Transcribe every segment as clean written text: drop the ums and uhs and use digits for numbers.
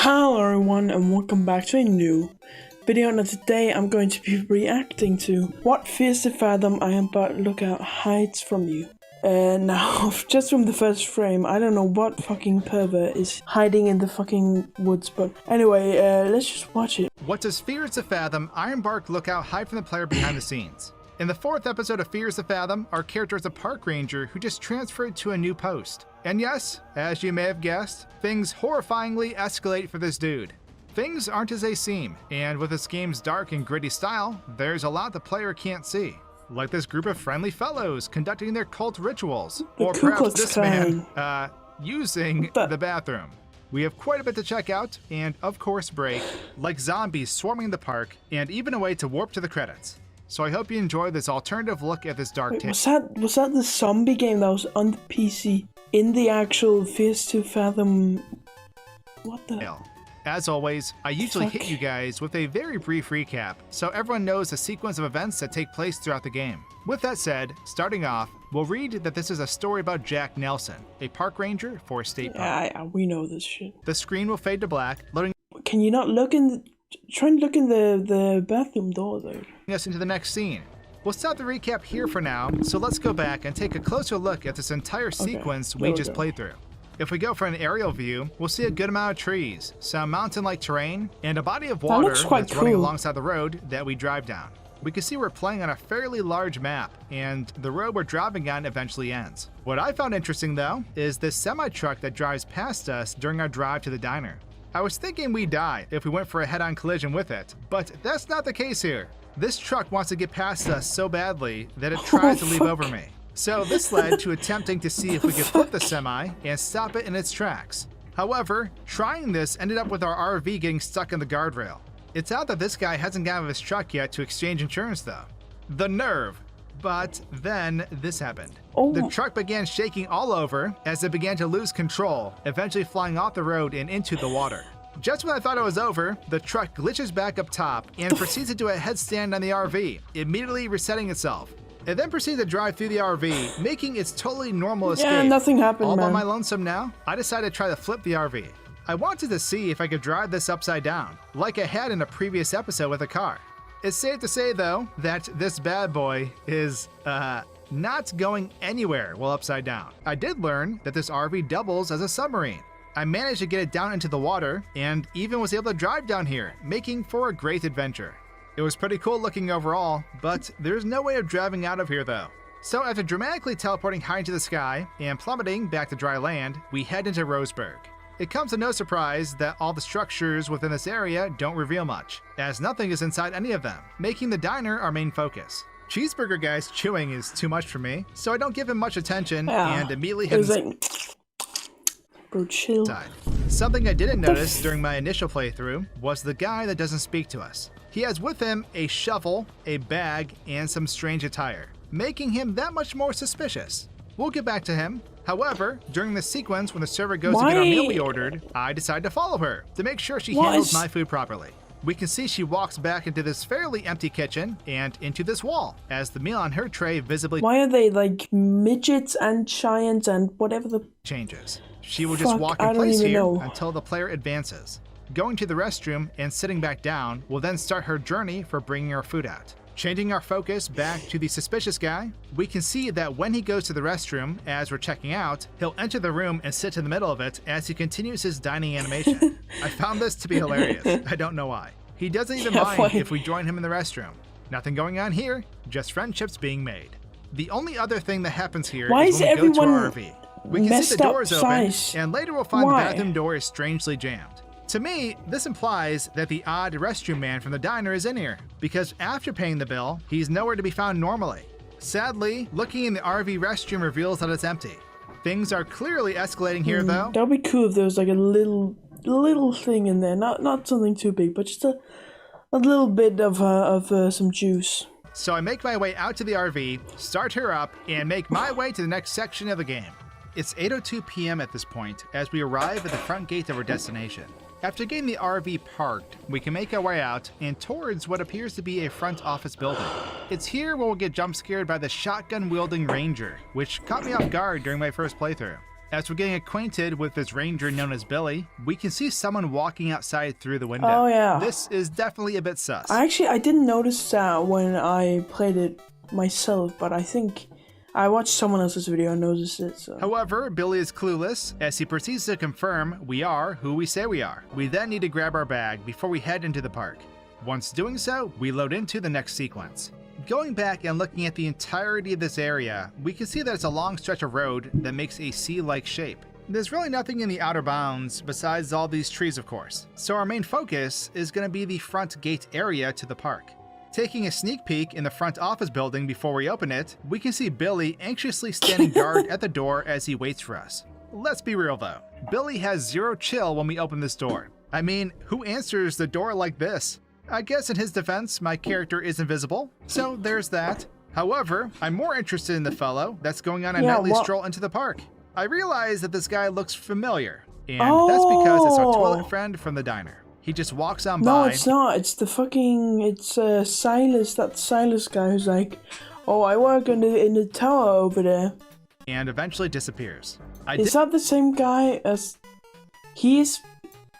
Hello everyone and welcome back to a new video, and today I'm going to be reacting to what fears the Fathom Ironbark Lookout hides from you. Now, just from the first frame, I don't know what fucking pervert is hiding in the fucking woods, but anyway, let's just watch it. What does Fears the Fathom Ironbark Lookout hide from the player behind the scenes? In the 4th episode of Fears the Fathom, our character is a park ranger who just transferred to a new post. And yes, as you may have guessed, things horrifyingly escalate for this dude. Things aren't as they seem, and with this game's dark and gritty style, there's a lot the player can't see. Like this group of friendly fellows conducting their cult rituals, or perhaps this man, using the bathroom. We have quite a bit to check out, and of course break, like zombies swarming the park, and even a way to warp to the credits. So I hope you enjoy this alternative look at this dark tale. Was that the zombie game that was on the PC in the actual Fears to Fathom? What the? As always, I usually hit you guys with a very brief recap, so everyone knows the sequence of events that take place throughout the game. With that said, starting off, we'll read that this is a story about Jack Nelson, a park ranger for a state park. Yeah, we know this shit. The screen will fade to black, loading. Can you not look in the... Try and look in the bathroom door though. Us into the next scene. We'll stop the recap here for now, so let's go back and take a closer look at this entire sequence we just played through. If we go for an aerial view, we'll see a good amount of trees, some mountain-like terrain, and a body of water that's running alongside the road that we drive down. We can see we're playing on a fairly large map, and the road we're driving on eventually ends. What I found interesting though, is this semi-truck that drives past us during our drive to the diner. I was thinking we'd die if we went for a head-on collision with it, but that's not the case here. This truck wants to get past us so badly that it tries to leap over me. So this led to attempting to see if we could flip the semi and stop it in its tracks. However, trying this ended up with our RV getting stuck in the guardrail. It's out that this guy hasn't gotten out of his truck yet to exchange insurance though. The nerve! But then this happened. The truck began shaking all over as it began to lose control, eventually flying off the road and into the water. Just when I thought it was over, the truck glitches back up top and proceeds to do a headstand on the RV, immediately resetting itself. It then proceeds to drive through the RV, making its totally normal escape. Yeah, nothing happened, All man. by my lonesome now, I decided to try to flip the RV. I wanted to see if I could drive this upside down, like I had in a previous episode with a car. It's safe to say though, that this bad boy is, not going anywhere while upside down. I did learn that this RV doubles as a submarine. I managed to get it down into the water and even was able to drive down here, making for a great adventure. It was pretty cool looking overall, but there's no way of driving out of here though. So after dramatically teleporting high into the sky and plummeting back to dry land, we head into Roseburg. It comes to no surprise that all the structures within this area don't reveal much, as nothing is inside any of them, making the diner our main focus. Cheeseburger Guy's chewing is too much for me, so I don't give him much attention and immediately head bro, chill. inside. Something I didn't notice during my initial playthrough was the guy that doesn't speak to us. He has with him a shovel, a bag, and some strange attire, making him that much more suspicious. We'll get back to him. However, during the sequence when the server goes to get our meal we ordered, I decide to follow her to make sure she handles my food properly. We can see she walks back into this fairly empty kitchen and into this wall, as the meal on her tray visibly Why are they like midgets and giants and whatever the changes. She will just walk in place here until the player advances. Going to the restroom and sitting back down will then start her journey for bringing our food out. Changing our focus back to the suspicious guy, we can see that when he goes to the restroom as we're checking out, he'll enter the room and sit in the middle of it as he continues his dining animation. I found this to be hilarious. I don't know why. He doesn't even mind if we join him in the restroom. Nothing going on here, just friendships being made. The only other thing that happens here is when we go to our RV. We can see the doors open, and later we'll find the bathroom door is strangely jammed. To me, this implies that the odd restroom man from the diner is in here, because after paying the bill, he's nowhere to be found normally. Sadly, looking in the RV restroom reveals that it's empty. Things are clearly escalating here though. That'd be cool if there was like a little thing in there, not something too big, but just a little bit of some juice. So I make my way out to the RV, start her up, and make my way to the next section of the game. It's 8:02 p.m. at this point as we arrive at the front gate of our destination. After getting the RV parked, we can make our way out and towards what appears to be a front office building. It's here where we'll get jump scared by the shotgun-wielding ranger, which caught me off guard during my first playthrough. As we're getting acquainted with this ranger known as Billy, we can see someone walking outside through the window. Oh yeah. This is definitely a bit sus. I didn't notice that when I played it myself, but I think I watched someone else's video and noticed it. So. However, Billy is clueless as he proceeds to confirm we are who we say we are. We then need to grab our bag before we head into the park. Once doing so, we load into the next sequence. Going back and looking at the entirety of this area, we can see that it's a long stretch of road that makes a C-like shape. There's really nothing in the outer bounds besides all these trees, of course, so our main focus is going to be the front gate area to the park. Taking a sneak peek in the front office building before we open it, we can see Billy anxiously standing guard at the door as he waits for us. Let's be real though, Billy has zero chill when we open this door. I mean, who answers the door like this? I guess in his defense, my character is invisible, so there's that. However, I'm more interested in the fellow that's going on a nightly stroll into the park. I realize that this guy looks familiar, and that's because it's our toilet friend from the diner. He just walks on by. No, it's not. It's Silas, that Silas guy who's like, oh, I work in the tower over there. And eventually disappears. Is that the same guy as... He is...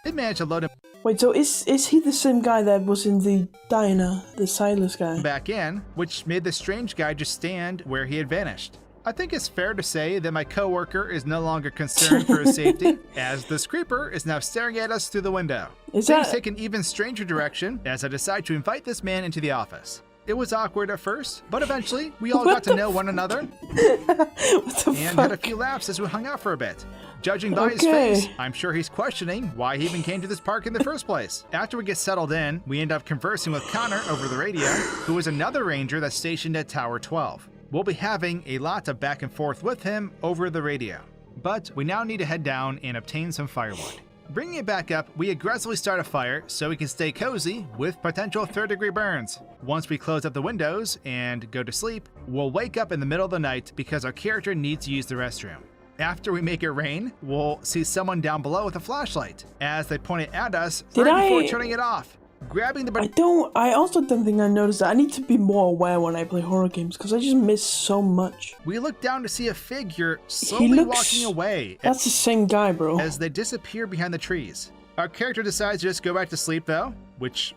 It managed to load him... Wait, so is he the same guy that was in the diner, the Silas guy? Back in, which made the strange guy just stand where he had vanished. I think it's fair to say that my coworker is no longer concerned for his safety, as this creeper is now staring at us through the window. Things take an even stranger direction as I decide to invite this man into the office. It was awkward at first, but eventually we all got to know one another and had a few laughs as we hung out for a bit. Judging by his face, I'm sure he's questioning why he even came to this park in the first place. After we get settled in, we end up conversing with Connor over the radio, who is another ranger that's stationed at Tower 12. We'll be having a lot of back and forth with him over the radio. But we now need to head down and obtain some firewood. Bringing it back up, we aggressively start a fire so we can stay cozy with potential third-degree burns. Once we close up the windows and go to sleep, we'll wake up in the middle of the night because our character needs to use the restroom. After we make it rain, we'll see someone down below with a flashlight as they point it at us before turning it off. Grabbing the I also don't think I noticed that. I need to be more aware when I play horror games because I just miss so much. We look down to see a figure slowly walking away. That's the same guy, bro. As they disappear behind the trees. Our character decides to just go back to sleep though, which,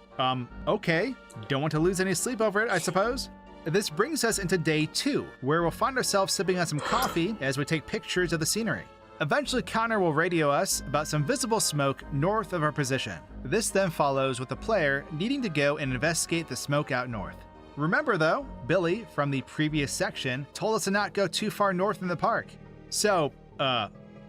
okay. Don't want to lose any sleep over it, I suppose. This brings us into day 2, where we'll find ourselves sipping on some coffee as we take pictures of the scenery. Eventually, Connor will radio us about some visible smoke north of our position. This then follows with the player needing to go and investigate the smoke out north. Remember though, Billy from the previous section told us to not go too far north in the park. So,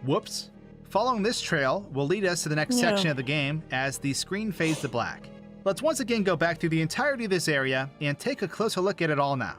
whoops. Following this trail will lead us to the next section of the game as the screen fades to black. Let's once again go back through the entirety of this area and take a closer look at it all now.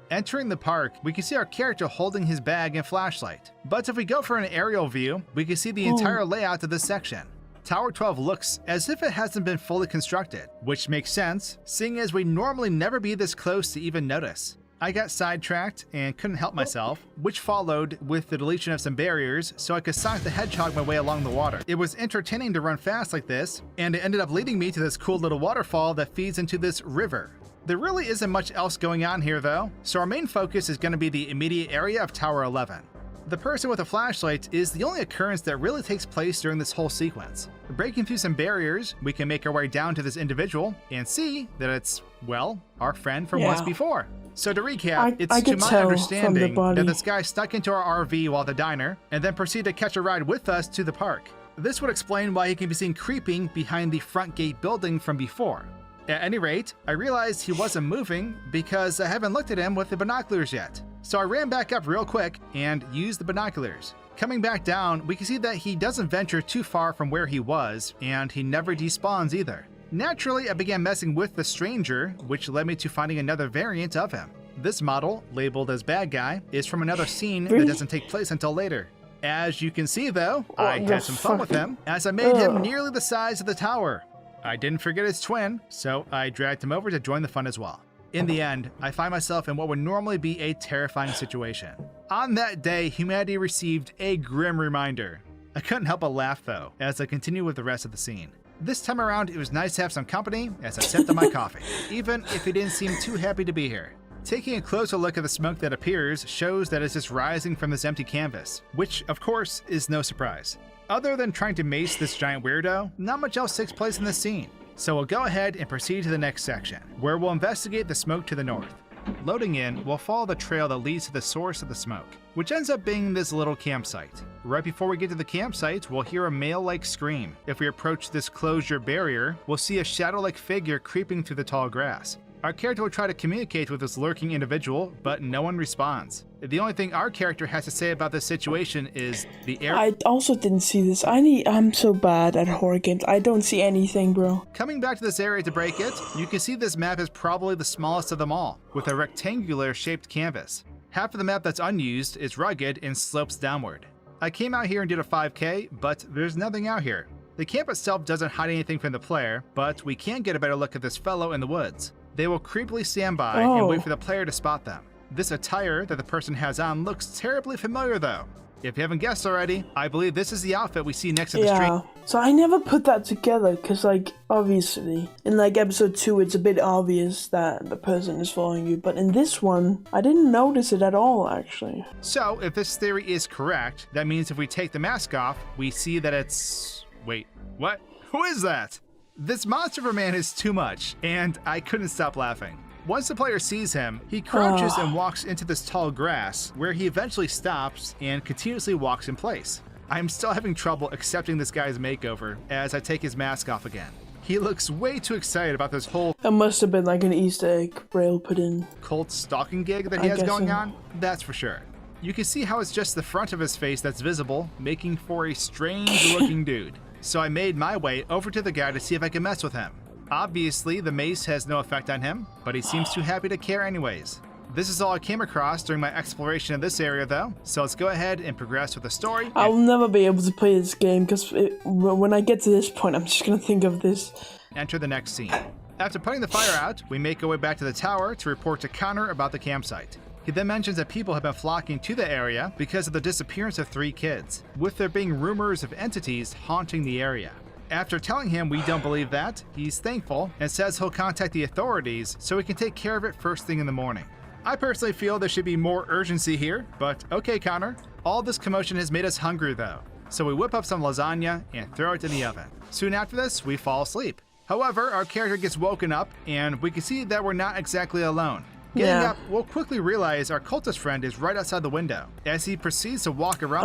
Entering the park, we can see our character holding his bag and flashlight. But if we go for an aerial view, we can see the entire layout of this section. Tower 12 looks as if it hasn't been fully constructed, which makes sense, seeing as we normally never be this close to even notice. I got sidetracked and couldn't help myself, which followed with the deletion of some barriers so I could Sonic the Hedgehog my way along the water. It was entertaining to run fast like this, and it ended up leading me to this cool little waterfall that feeds into this river. There really isn't much else going on here though, so our main focus is going to be the immediate area of Tower 11. The person with a flashlight is the only occurrence that really takes place during this whole sequence. Breaking through some barriers, we can make our way down to this individual and see that it's, well, our friend from once before. So to recap, it's to my understanding that this guy stuck into our RV while at the diner and then proceeded to catch a ride with us to the park. This would explain why he can be seen creeping behind the front gate building from before. At any rate, I realized he wasn't moving because I haven't looked at him with the binoculars yet. So I ran back up real quick and used the binoculars. Coming back down, we can see that he doesn't venture too far from where he was, and he never despawns either. Naturally, I began messing with the stranger, which led me to finding another variant of him. This model, labeled as bad guy, is from another scene that doesn't take place until later. As you can see though, I had some fun with him, as I made him nearly the size of the tower. I didn't forget his twin, so I dragged him over to join the fun as well. In the end, I find myself in what would normally be a terrifying situation. On that day, humanity received a grim reminder. I couldn't help but laugh though, as I continue with the rest of the scene. This time around, it was nice to have some company as I sipped on my coffee, even if he didn't seem too happy to be here. Taking a closer look at the smoke that appears shows that it's just rising from this empty canvas, which, of course, is no surprise. Other than trying to mace this giant weirdo, not much else takes place in this scene. So we'll go ahead and proceed to the next section, where we'll investigate the smoke to the north. Loading in, we'll follow the trail that leads to the source of the smoke, which ends up being this little campsite. Right before we get to the campsite, we'll hear a male-like scream. If we approach this closure barrier, we'll see a shadow-like figure creeping through the tall grass. Our character will try to communicate with this lurking individual, but no one responds. The only thing our character has to say about this situation is the air. I also didn't see this. I'm so bad at horror games. I don't see anything, bro. Coming back to this area to break it, you can see this map is probably the smallest of them all, with a rectangular shaped canvas. Half of the map that's unused is rugged and slopes downward. I came out here and did a 5K, but there's nothing out here. The camp itself doesn't hide anything from the player, but we can get a better look at this fellow in the woods. They will creepily stand by and wait for the player to spot them. This attire that the person has on looks terribly familiar though. If you haven't guessed already, I believe this is the outfit we see next to the street. So I never put that together because, like, obviously, in like episode 2, it's a bit obvious that the person is following you. But in this one, I didn't notice it at all, actually. So if this theory is correct, that means if we take the mask off, we see that it's... Wait, what? Who is that? This monster man is too much, and I couldn't stop laughing. Once the player sees him, he crouches and walks into this tall grass, where he eventually stops and continuously walks in place. I'm still having trouble accepting this guy's makeover as I take his mask off again. He looks way too excited about this whole... That must have been like an Easter egg Braille put in. ...cult stalking gig that he has going on, that's for sure. You can see how it's just the front of his face that's visible, making for a strange looking dude. So I made my way over to the guy to see if I could mess with him. Obviously, the mace has no effect on him, but he seems too happy to care anyways. This is all I came across during my exploration of this area though, so let's go ahead and progress with the story. I'll never be able to play this game because when I get to this point, I'm just gonna think of this. Enter the next scene. After putting the fire out, we make our way back to the tower to report to Connor about the campsite. He then mentions that people have been flocking to the area because of the disappearance of 3 kids, with there being rumors of entities haunting the area. After telling him we don't believe that, he's thankful and says he'll contact the authorities so he can take care of it first thing in the morning. I personally feel there should be more urgency here, but okay, Connor. All this commotion has made us hungry though, so we whip up some lasagna and throw it in the oven. Soon after this, we fall asleep. However, our character gets woken up and we can see that we're not exactly alone. Getting up, we'll quickly realize our cultist friend is right outside the window as he proceeds to walk around.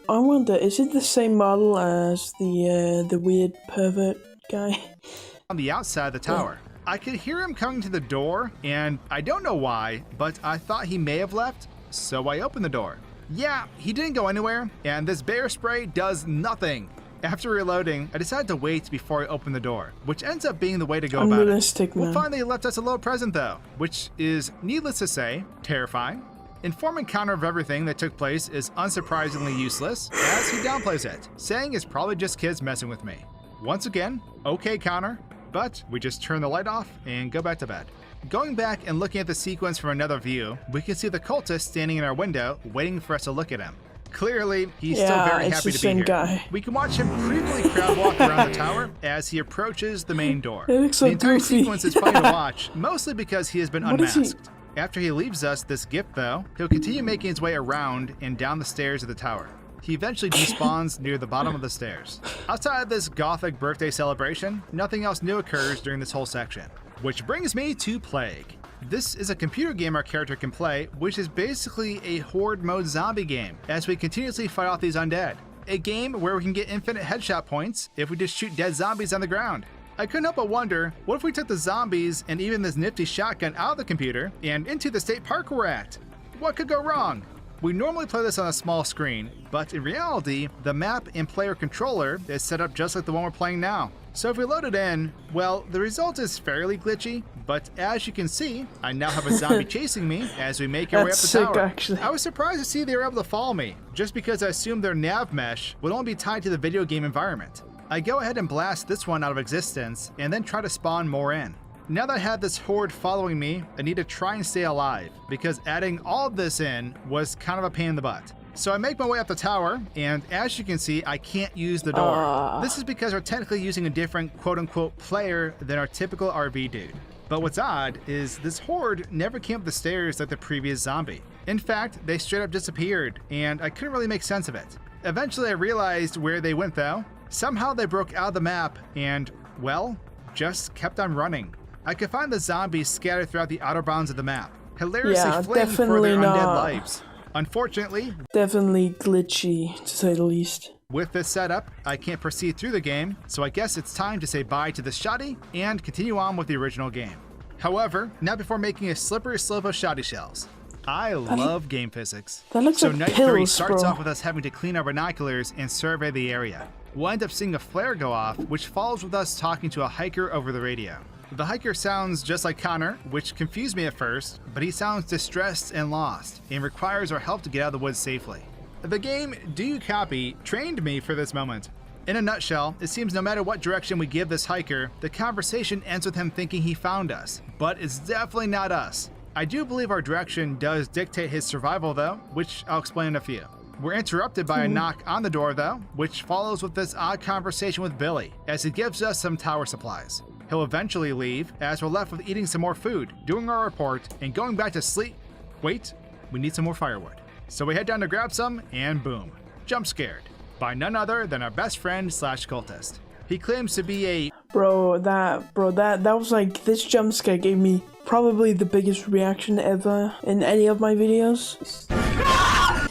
I wonder, is it the same model as the weird pervert guy? On the outside of the tower. I could hear him coming to the door, and I don't know why, but I thought he may have left, so I opened the door. Yeah, he didn't go anywhere, and this bear spray does nothing. After reloading, I decided to wait before I opened the door, which ends up being the way to go about it. We'll find that he left us a little present though, which is, needless to say, terrifying. Informing Connor of everything that took place is unsurprisingly useless, as he downplays it, saying it's probably just kids messing with me. Once again, okay Connor, but we just turn the light off and go back to bed. Going back and looking at the sequence from another view, we can see the cultist standing in our window, waiting for us to look at him. Clearly, he's still very happy to be here. Guy. We can watch him creepily crowd walk around the tower as he approaches the main door. It looks so the entire goofy. sequence is funny to watch, mostly because he has been unmasked. After he leaves us this gift though, he'll continue making his way around and down the stairs of the tower. He eventually despawns near the bottom of the stairs. Outside of this gothic birthday celebration, nothing else new occurs during this whole section. Which brings me to Plague. This is a computer game our character can play, which is basically a horde mode zombie game, as we continuously fight off these undead. A game where we can get infinite headshot points if we just shoot dead zombies on the ground. I couldn't help but wonder, what if we took the zombies and even this nifty shotgun out of the computer and into the state park we're at? What could go wrong? We normally play this on a small screen, but in reality, the map and player controller is set up just like the one we're playing now. So if we load it in, well, the result is fairly glitchy, but as you can see, I now have a zombie chasing me as we make our way up the tower. Actually. I was surprised to see they were able to follow me, just because I assumed their nav mesh would only be tied to the video game environment. I go ahead and blast this one out of existence, and then try to spawn more in. Now that I had this horde following me, I need to try and stay alive, because adding all of this in was kind of a pain in the butt. So I make my way up the tower, and as you can see, I can't use the door. This is because we're technically using a different quote-unquote player than our typical RV dude. But what's odd is this horde never came up the stairs like the previous zombie. In fact, they straight up disappeared, and I couldn't really make sense of it. Eventually I realized where they went though. Somehow they broke out of the map and, well, just kept on running. I could find the zombies scattered throughout the outer bounds of the map, hilariously fleeing for their undead lives. Unfortunately, definitely glitchy, to say the least. With this setup, I can't proceed through the game, so I guess it's time to say bye to the shoddy and continue on with the original game. However, not before making a slippery slope of shoddy shells. I love game physics. That looks so like night pills, 3 starts bro. off with us having to clean our binoculars and survey the area. We'll end up seeing a flare go off, which follows with us talking to a hiker over the radio. The hiker sounds just like Connor, which confused me at first, but he sounds distressed and lost, and requires our help to get out of the woods safely. The game, Do You Copy, trained me for this moment. In a nutshell, it seems no matter what direction we give this hiker, the conversation ends with him thinking he found us, but it's definitely not us. I do believe our direction does dictate his survival though, which I'll explain in a few. We're interrupted by a knock on the door though, which follows with this odd conversation with Billy, as he gives us some tower supplies. He'll eventually leave, as we're left with eating some more food, doing our report, and going back to sleep. Wait, we need some more firewood. So we head down to grab some, and boom, jump scared by none other than our best friend / cultist. He claims to be a that was like, this jump scare gave me probably the biggest reaction ever in any of my videos.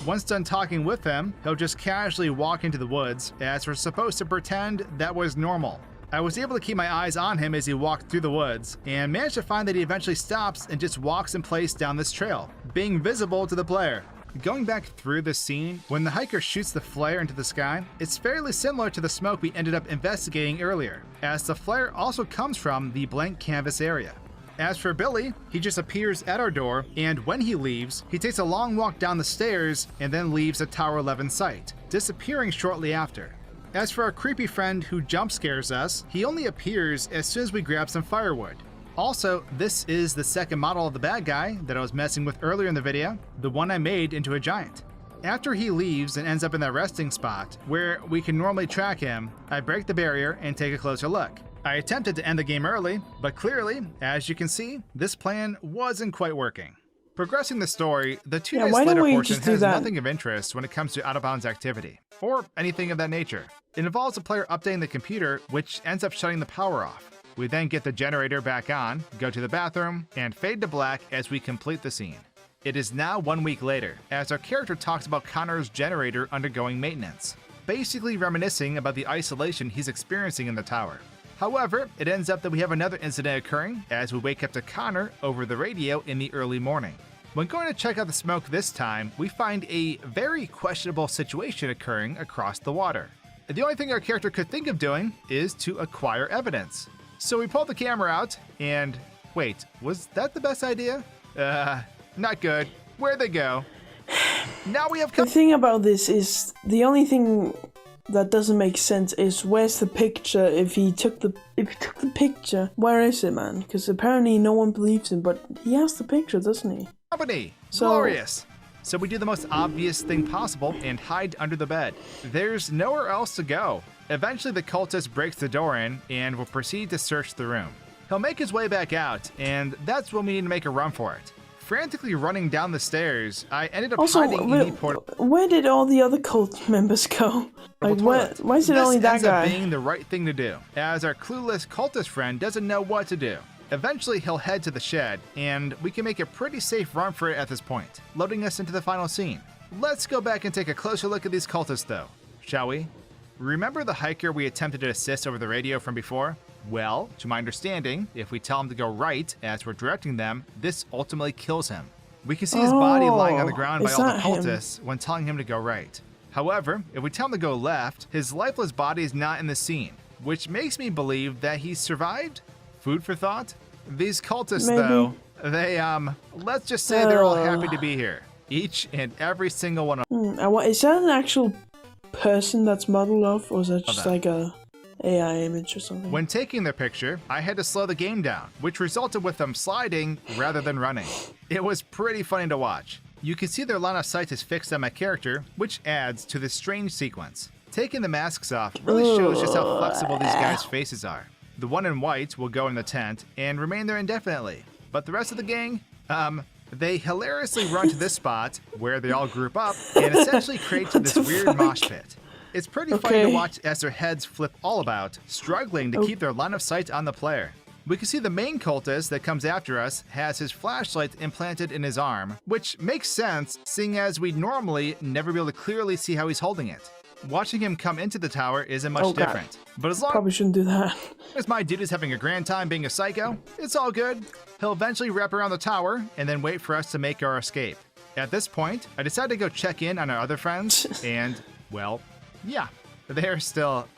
Once done talking with him, he'll just casually walk into the woods, as we're supposed to pretend that was normal. I was able to keep my eyes on him as he walked through the woods, and managed to find that he eventually stops and just walks in place down this trail, being visible to the player. Going back through the scene, when the hiker shoots the flare into the sky, it's fairly similar to the smoke we ended up investigating earlier, as the flare also comes from the blank canvas area. As for Billy, he just appears at our door, and when he leaves, he takes a long walk down the stairs and then leaves the Tower 11 site, disappearing shortly after. As for our creepy friend who jump scares us, he only appears as soon as we grab some firewood. Also, this is the second model of the bad guy that I was messing with earlier in the video, the one I made into a giant. After he leaves and ends up in that resting spot, where we can normally track him, I break the barrier and take a closer look. I attempted to end the game early, but clearly, as you can see, this plan wasn't quite working. Progressing the story, the 2 days later portion has nothing of interest when it comes to out-of-bounds activity, or anything of that nature. It involves the player updating the computer, which ends up shutting the power off. We then get the generator back on, go to the bathroom, and fade to black as we complete the scene. It is now 1 week later, as our character talks about Connor's generator undergoing maintenance, basically reminiscing about the isolation he's experiencing in the tower. However, it ends up that we have another incident occurring as we wake up to Connor over the radio in the early morning. When going to check out the smoke this time, we find a very questionable situation occurring across the water. The only thing our character could think of doing is to acquire evidence. So we pulled the camera out, and wait, was that the best idea? Not good. Where'd they go? Now we have the thing about this is, the only thing that doesn't make sense is, where's the picture? If he took the picture, where is it, man? Because apparently no one believes him, but he has the picture, doesn't he? Company! Glorious! So we do the most obvious thing possible and hide under the bed. There's nowhere else to go. Eventually the cultist breaks the door in and will proceed to search the room. He'll make his way back out, and that's when we need to make a run for it. Frantically running down the stairs, I ended up hiding in the portal. Where did all the other cult members go? Like, why is it only that guy? This ends up being the right thing to do, as our clueless cultist friend doesn't know what to do. Eventually he'll head to the shed, and we can make a pretty safe run for it at this point, loading us into the final scene. Let's go back and take a closer look at these cultists though, shall we? Remember the hiker we attempted to assist over the radio from before? Well, to my understanding, if we tell him to go right as we're directing them, this ultimately kills him. We can see his body lying on the ground by all the cultists when telling him to go right. However, if we tell him to go left, his lifeless body is not in the scene, which makes me believe that he survived? Food for thought? These cultists though, they let's just say they're all happy to be here. Each and every single one of them. Is that an actual person that's modeled off, or is that just like a AI image or something? When taking their picture, I had to slow the game down, which resulted with them sliding rather than running. It was pretty funny to watch. You can see their line of sight is fixed on my character, which adds to this strange sequence. Taking the masks off really shows just how flexible these guys' faces are. The one in white will go in the tent and remain there indefinitely. But the rest of the gang, they hilariously run to this spot where they all group up and essentially create this weird mosh pit. It's pretty funny to watch as their heads flip all about, struggling to keep their line of sight on the player. We can see the main cultist that comes after us has his flashlight implanted in his arm, which makes sense seeing as we'd normally never be able to clearly see how he's holding it. Watching him come into the tower isn't much different. But as long Probably shouldn't do that. as my dude is having a grand time being a psycho, it's all good. He'll eventually wrap around the tower and then wait for us to make our escape. At this point, I decided to go check in on our other friends and, well, yeah, they're still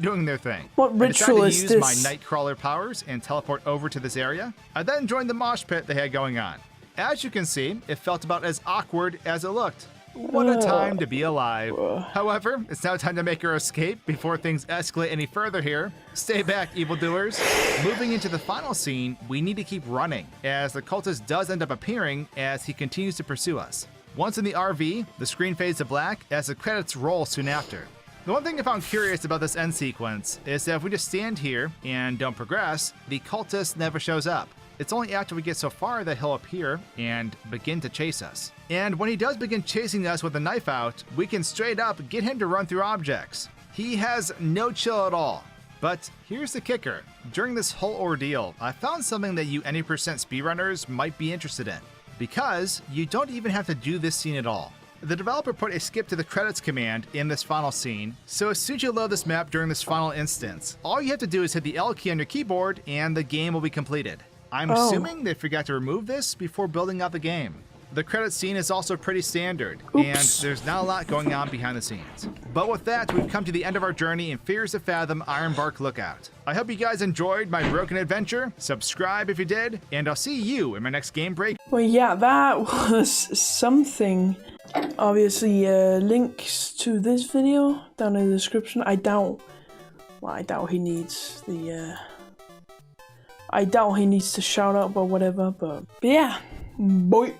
doing their thing. What ritual I is decided to this? use my Nightcrawler powers and teleport over to this area. I then joined the mosh pit they had going on. As you can see, it felt about as awkward as it looked. What a time to be alive. However, it's now time to make our escape before things escalate any further here. Stay back, evildoers. Moving into the final scene, we need to keep running, as the cultist does end up appearing as he continues to pursue us. Once in the RV, the screen fades to black as the credits roll soon after. The one thing I found curious about this end sequence is that if we just stand here and don't progress, the cultist never shows up. It's only after we get so far that he'll appear and begin to chase us. And when he does begin chasing us with a knife out, we can straight up get him to run through objects. He has no chill at all. But here's the kicker. During this whole ordeal, I found something that you any percent speedrunners might be interested in. Because you don't even have to do this scene at all. The developer put a skip to the credits command in this final scene, so as soon as you load this map during this final instance, all you have to do is hit the L key on your keyboard and the game will be completed. I'm assuming they forgot to remove this before building out the game. The credits scene is also pretty standard, and there's not a lot going on behind the scenes. But with that, we've come to the end of our journey in Fears to Fathom Ironbark Lookout. I hope you guys enjoyed my broken adventure. Subscribe if you did, and I'll see you in my next game break. Well, yeah, that was something. Obviously, links to this video down in the description. I doubt he needs the, I doubt he needs to shout out or whatever, but yeah, boy.